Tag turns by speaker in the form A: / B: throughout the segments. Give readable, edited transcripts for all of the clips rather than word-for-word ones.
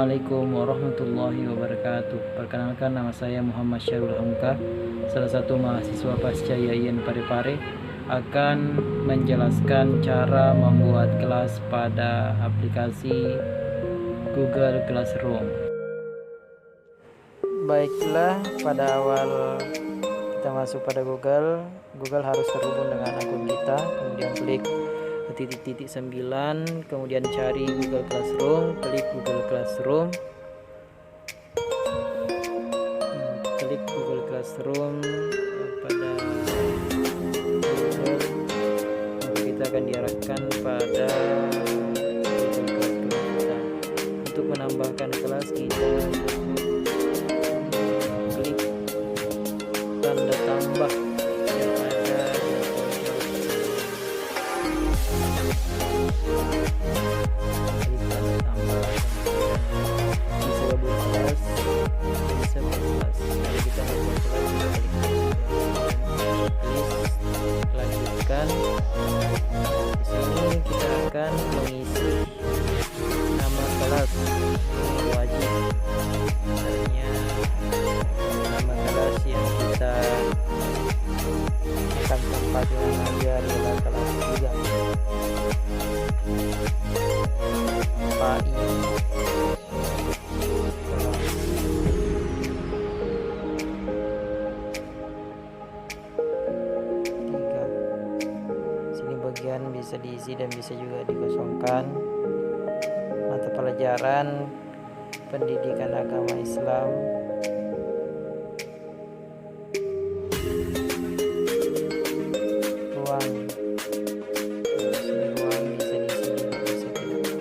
A: Assalamualaikum warahmatullahi wabarakatuh. Perkenalkan, nama saya Muhammad Syahrul Hamka, salah satu mahasiswa pasca YAIN Parepare, akan menjelaskan cara membuat kelas pada aplikasi Google Classroom. Baiklah, pada awal kita masuk pada Google harus terhubung dengan akun kita, kemudian klik titik-titik 9, kemudian cari Google Classroom, klik Google Classroom, klik Google Classroom pada Google, kita akan diarahkan pada Google Classroom kita. Untuk menambahkan kelas, kita klik tanda tambah yang ada di pojok bisa gabung kelas, bisa berkelas. Kalau kita mau buat kelas, klik lanjutkan. Di sini kita akan mengisi nama kelas, wajib misalnya nama kelas yang kita akan tempat mengajar adalah kelas 3 PAI. Sini bagian bisa diisi dan bisa juga dikosongkan. Mata pelajaran pendidikan agama Islam. Ruang bisa diisi juga, bisa tidak.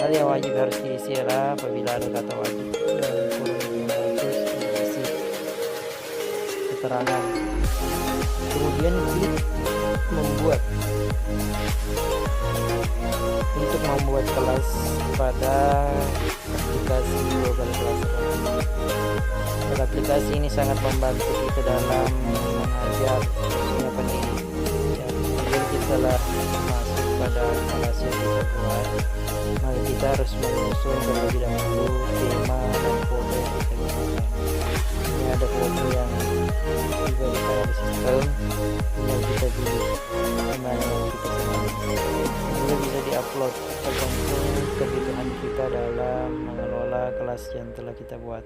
A: Hal yang wajib harus diisi adalah apabila ada kata wajib dan kurang harus diisi keterangan. Kemudian klik membuat. Untuk membuat kelas pada aplikasi Google Classroom. Pada aplikasi ini sangat membantu kita dalam mengajar khususnya pendidik. Kemudian kita telah masuk pada kelas yang kita buat, maka kita harus menyusun terlebih dahulu tema dan foto yang kita gunakan. Ini ada foto yang diberikan di sistem yang kita pilih mana yang kita senangi. Ini bisa diupload tergantung kebutuhan kita dalam mengelola kelas yang telah kita buat.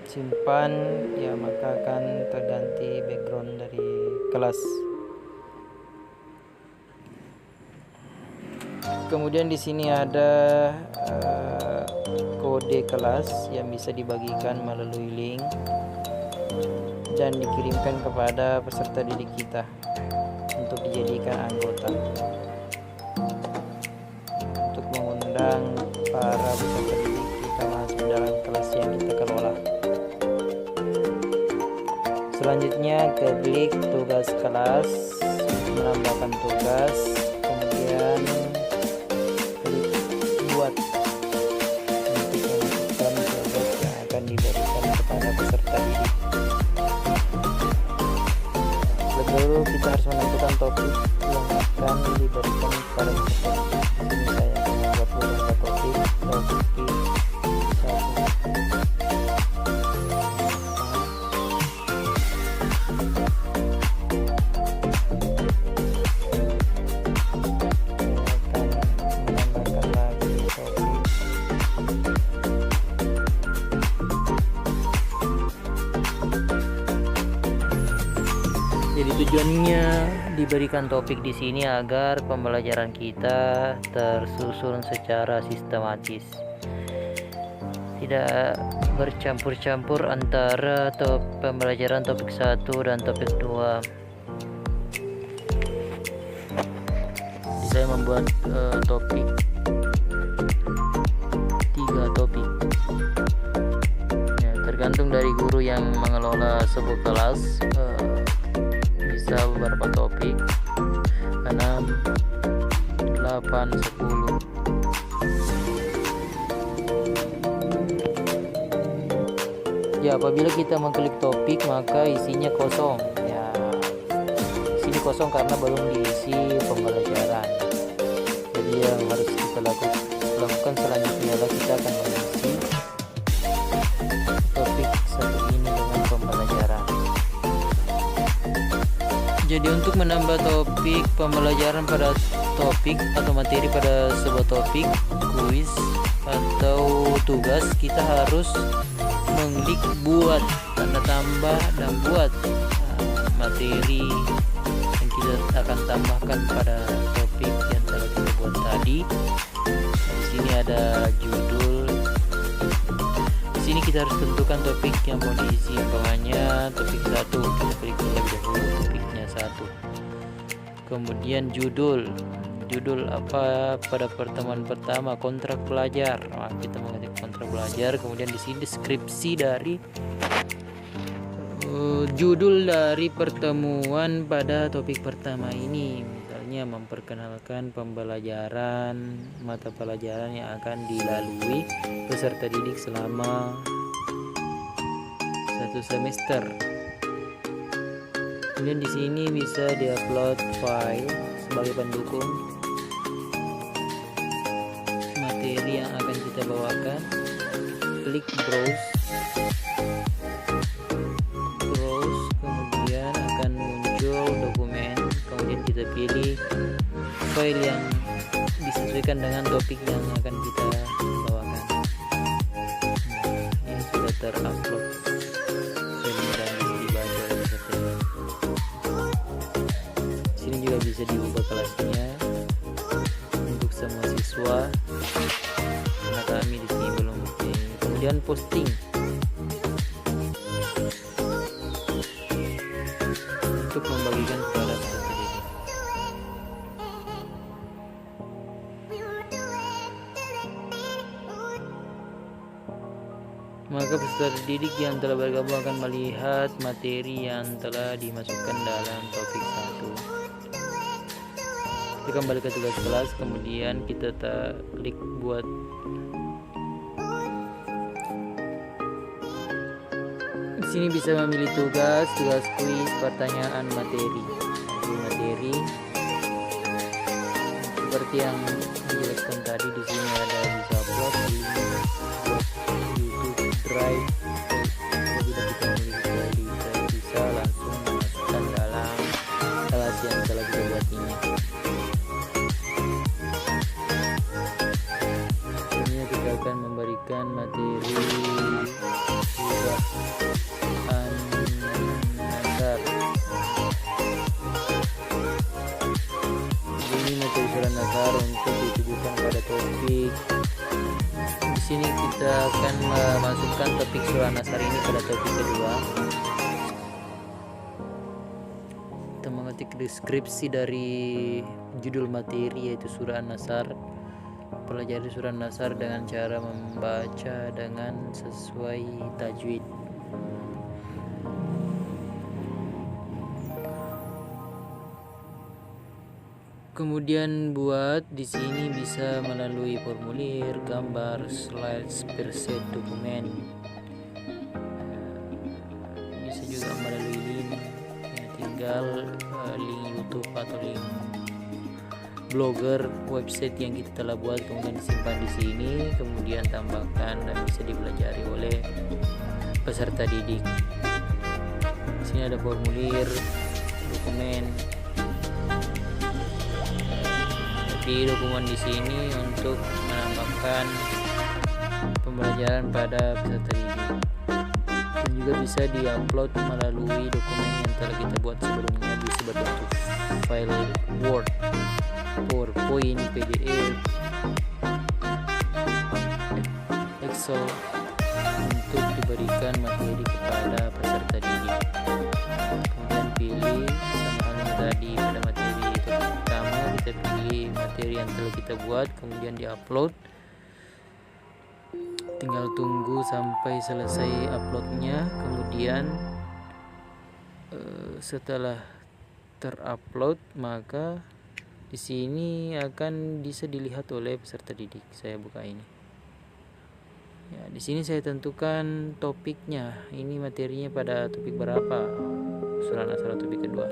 A: Simpan, ya maka akan terganti background dari kelas. Kemudian di sini ada kode kelas yang bisa dibagikan melalui link dan dikirimkan kepada peserta didik kita untuk dijadikan anggota, untuk mengundang para peserta didik kita masuk dalam kelas yang kita kelola. Selanjutnya klik tugas kelas untuk menambahkan tugas, kemudian klik buat untuk memasukkan tugas yang akan diberikan kepada peserta didik. Lalu kita harus menentukan topik yang akan diberikan kepada peserta didik. Di sini saya akan membuat beberapa topik 1. Jadi tujuannya diberikan topik di sini agar pembelajaran kita tersusun secara sistematis, tidak bercampur-campur antara pembelajaran topik 1 dan topik 2. Saya membuat topik 3 topik. Ya, tergantung dari guru yang mengelola sebuah kelas. Bisa beberapa topik 6, 8, 10. Ya, apabila kita mengklik topik maka isinya kosong. Ya, sini kosong karena belum diisi pembelajaran. Jadi yang harus kita lakukan selanjutnya adalah kita akan mengisi topik satu ini dengan pembelajaran. Jadi untuk menambah topik pembelajaran pada topik atau materi pada sebuah topik, kuis atau tugas, kita harus mengklik buat, tanda tambah, dan buat materi yang kita akan tambahkan pada topik yang telah kita buat tadi. Di sini ada judul. Di sini kita harus tentukan topik yang mau diisi, umpamanya topik 1. Kita klik terlebih dahulu topiknya 1. Kemudian judul apa pada pertemuan pertama, kontrak pelajar. Nah, kita mengetik kontrak pelajar. Kemudian di sini deskripsi dari judul dari pertemuan pada topik pertama ini, misalnya memperkenalkan pembelajaran mata pelajaran yang akan dilalui peserta didik selama 1 semester. Kemudian di sini bisa diupload file sebagai pendukung materi yang akan kita bawakan. Klik browse, kemudian akan muncul dokumen. Kemudian kita pilih file yang disesuaikan dengan topik yang akan kita bawakan. Ini sudah terupload dan dibaca oleh peserta. Sini juga bisa diubah kelasnya untuk semua siswa. Karena kami di sini belum. Kemudian posting. Untuk membagikan kepada peserta didik. Maka peserta didik yang telah bergabung akan melihat materi yang telah dimasukkan dalam topik 1. Kita kembali ke tugas kelas, kemudian kita klik buat. Di sini bisa memilih tugas kuis, pertanyaan, materi. Seperti yang dijelaskan tadi, di sini ada bisa upload link buat YouTube Drive. Apabila kita memilih Drive, bisa langsung memasukkan dalam kelas yang telah kita buat ini. Ini kita akan memberikan materi surat nasar untuk ditujukan pada topik. Di sini kita akan memasukkan topik surat nasar ini pada topik kedua. Kita mengetik deskripsi dari judul materi, yaitu surat nasar. Pelajari surat nasar dengan cara membaca dengan sesuai tajwid. Kemudian buat di sini bisa melalui formulir, gambar, slides, preset, dokumen. Bisa juga melalui link. Ya, tinggal link YouTube atau link blogger website yang kita telah buat, kemudian disimpan di sini, kemudian tambahkan dan bisa dipelajari oleh peserta didik. Di sini ada formulir, dokumen. Di dokumen di sini untuk menambahkan pembelajaran pada peserta didik, dan juga bisa diupload melalui dokumen yang telah kita buat sebelumnya, bisa berbentuk file Word, PowerPoint, PDF, Excel untuk diberikan materi kepada peserta didik. Kemudian pilih sama halnya tadi pada materi pertama, kita pilih materi yang telah kita buat, kemudian diupload. Tinggal tunggu sampai selesai uploadnya. Kemudian setelah terupload, maka di sini akan bisa dilihat oleh peserta didik. Saya buka ini. Ya, di sini saya tentukan topiknya. Ini materinya pada topik berapa? Usulan asal topik kedua.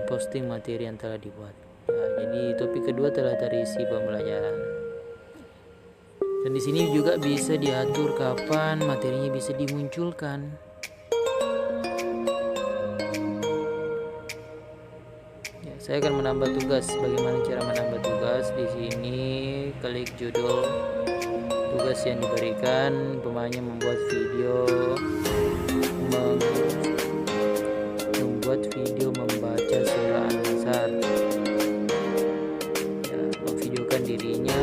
A: Memposting materi yang telah dibuat. Ya, jadi topik kedua telah terisi pembelajaran. Dan di sini juga bisa diatur kapan materinya bisa dimunculkan. Ya, saya akan menambah tugas. Bagaimana cara menambah tugas? Di sini klik judul tugas yang diberikan. Umpamanya membuat video membaca surah An-Nasr. Ya, memvideokan dirinya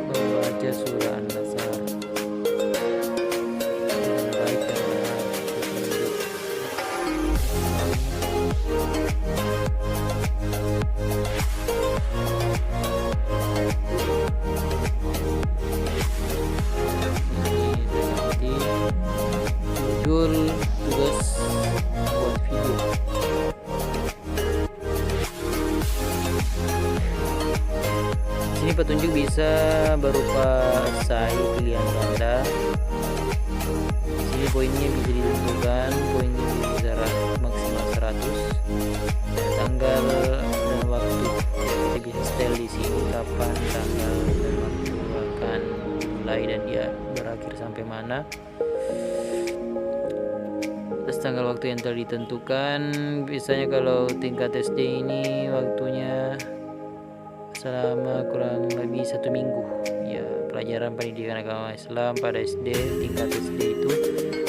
A: membaca surah An-Nasr dengan baik dan benar. Ini seperti judul tugas buat video. Sini petunjuk bisa berupa esai pilihan ganda. Sini poinnya bisa ditentukan, poinnya bisa maksimal 100. Tanggal dan waktu kita bisa setel di sini kapan tanggal dan waktu akan mulai dan dia berakhir sampai mana. Terus tanggal waktu yang telah ditentukan. Biasanya kalau tingkat SD ini waktunya selama kurang lebih 1 minggu. Ya, pelajaran pendidikan agama Islam pada SD, tingkat SD itu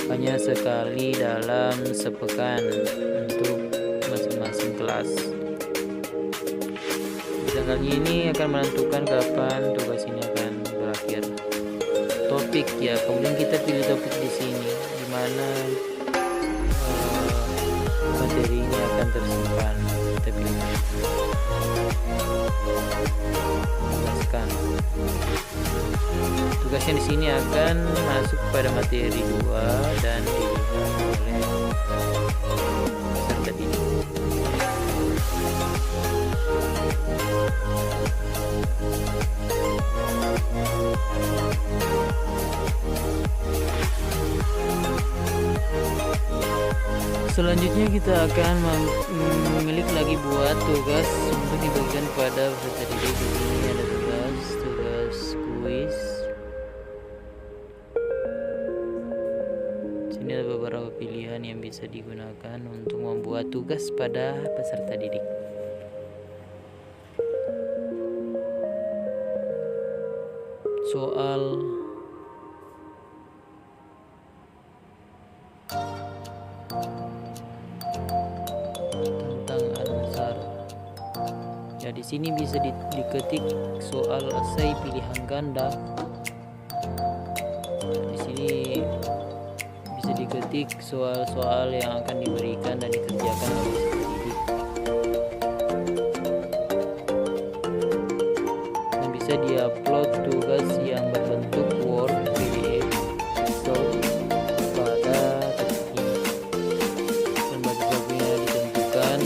A: hanya sekali dalam sepekan untuk masing-masing kelas. Tanggalnya ini akan menentukan kapan tugas ini akan berakhir. Topik ya, kemudian kita pilih topik di sini di mana materi ini akan tersimpan. Kita pilih menjelaskan. Tugasnya di sini akan masuk pada materi 2 dan dilihat oleh peserta didik. Selanjutnya kita akan memilih lagi buat tugas untuk dibagikan kepada peserta didik. Di sini ada tugas kuis. Sini ada beberapa pilihan yang bisa digunakan untuk membuat tugas pada peserta didik. Soal ya, di sini bisa diketik soal esai pilihan ganda. Di sini bisa diketik soal-soal yang akan diberikan dan dikerjakan oleh peserta didik. Dan bisa diupload tugas yang berbentuk Word, PDF, Excel pada topik ini. Dan bagi waktunya ditentukan.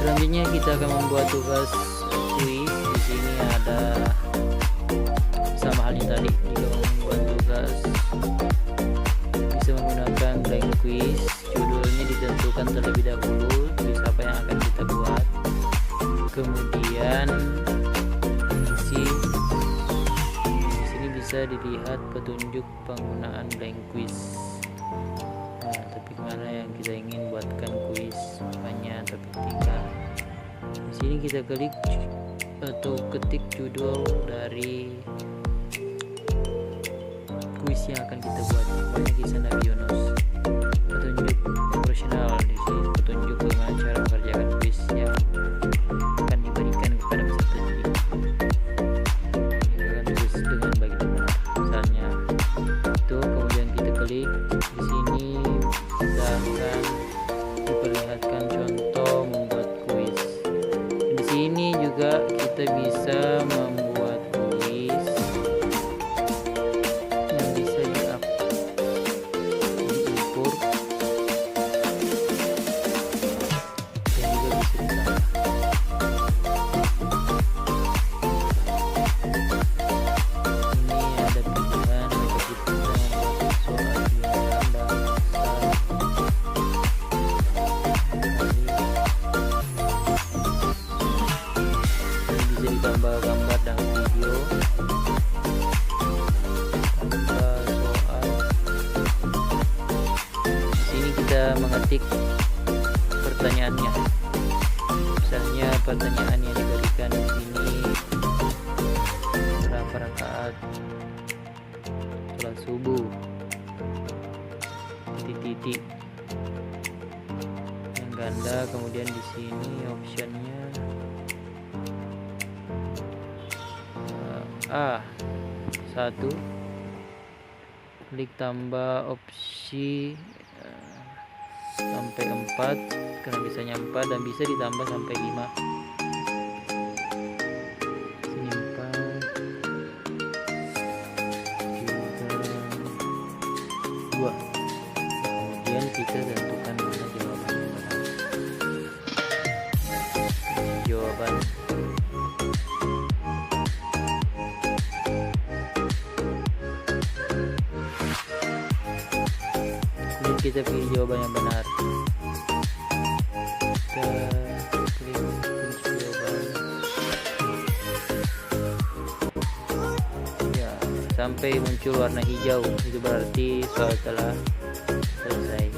A: Selanjutnya kita akan membuat tugas kuis. Di sini ada sama halnya tadi. Jika membuat tugas bisa menggunakan blank quiz. Judulnya ditentukan terlebih dahulu, tulis apa yang akan kita buat. Kemudian isi. Di sini bisa dilihat petunjuk penggunaan blank quiz. Nah, topik mana yang kita ingin buatkan kuis, makanya topik 3. Di sini kita klik atau ketik judul dari kuis yang akan kita buat. Pokoknya kisah Nabi Yunus. Petunjuk operasional, di sini petunjuk bagaimana cara mengerjakan kuis yang akan diberikan kepada peserta didik. Kita akan tulis dengan baik dan benar. Misalnya itu, kemudian kita klik di sini, kita akan ketik pertanyaannya. Misalnya pertanyaan yang diberikan di sini, berapa rakaat sholat subuh, titik yang ganda. Kemudian di sini optionnya A1, klik tambah opsi sampai 4 karena bisanya 4 dan bisa ditambah sampai 5. Sini 4 juga 2. Kemudian kita tentukan mana jawaban yang benar. Jawaban kita pilih jawaban yang benar. Kita klik kunci jawaban ya, sampai muncul warna hijau, itu berarti soal telah selesai.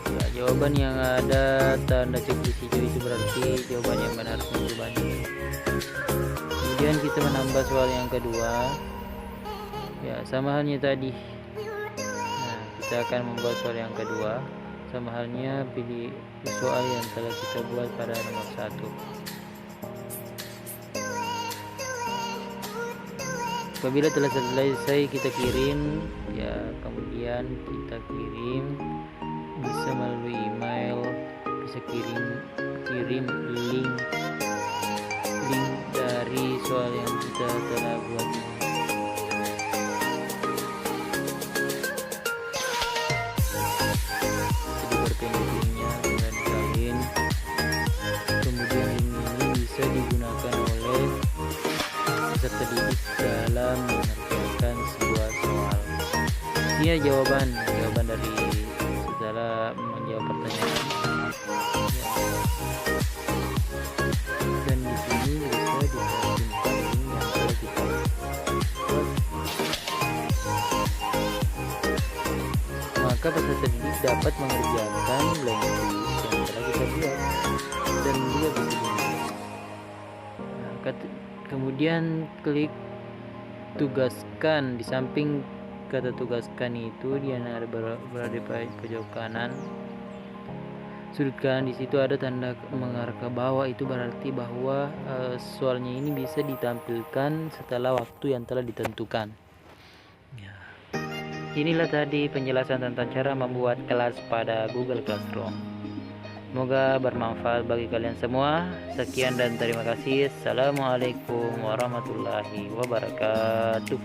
A: Ya, jawaban yang ada tanda checklist hijau itu berarti jawaban yang benar jawabannya. Kemudian kita menambah soal yang kedua. Ya, sama halnya tadi. Kita akan membuat soal yang kedua, sama halnya pilih soal yang telah kita buat pada nomor 1. Apabila telah selesai kita kirim ya, kemudian kita kirim bisa melalui email, bisa kirim link dari soal yang kita telah buat ini. Kemudian ini bisa digunakan oleh peserta didik dalam mengerjakan sebuah soal. Ini jawaban dari setelah menjawab pertanyaan. Dan di sini bisa disimpan link yang telah kita buat. Maka peserta didik dapat mengerjakan blank quiz yang telah kita buat dan dia bisa dilihat. Kemudian klik tugaskan. Di samping kata tugaskan itu dia berada di pojok kanan sudut kanan. Di situ ada tanda mengarah ke bawah, itu berarti bahwa soalnya ini bisa ditampilkan setelah waktu yang telah ditentukan. Inilah tadi penjelasan tentang cara membuat kelas pada Google Classroom. Semoga bermanfaat bagi kalian semua. Sekian dan terima kasih. Assalamualaikum warahmatullahi wabarakatuh.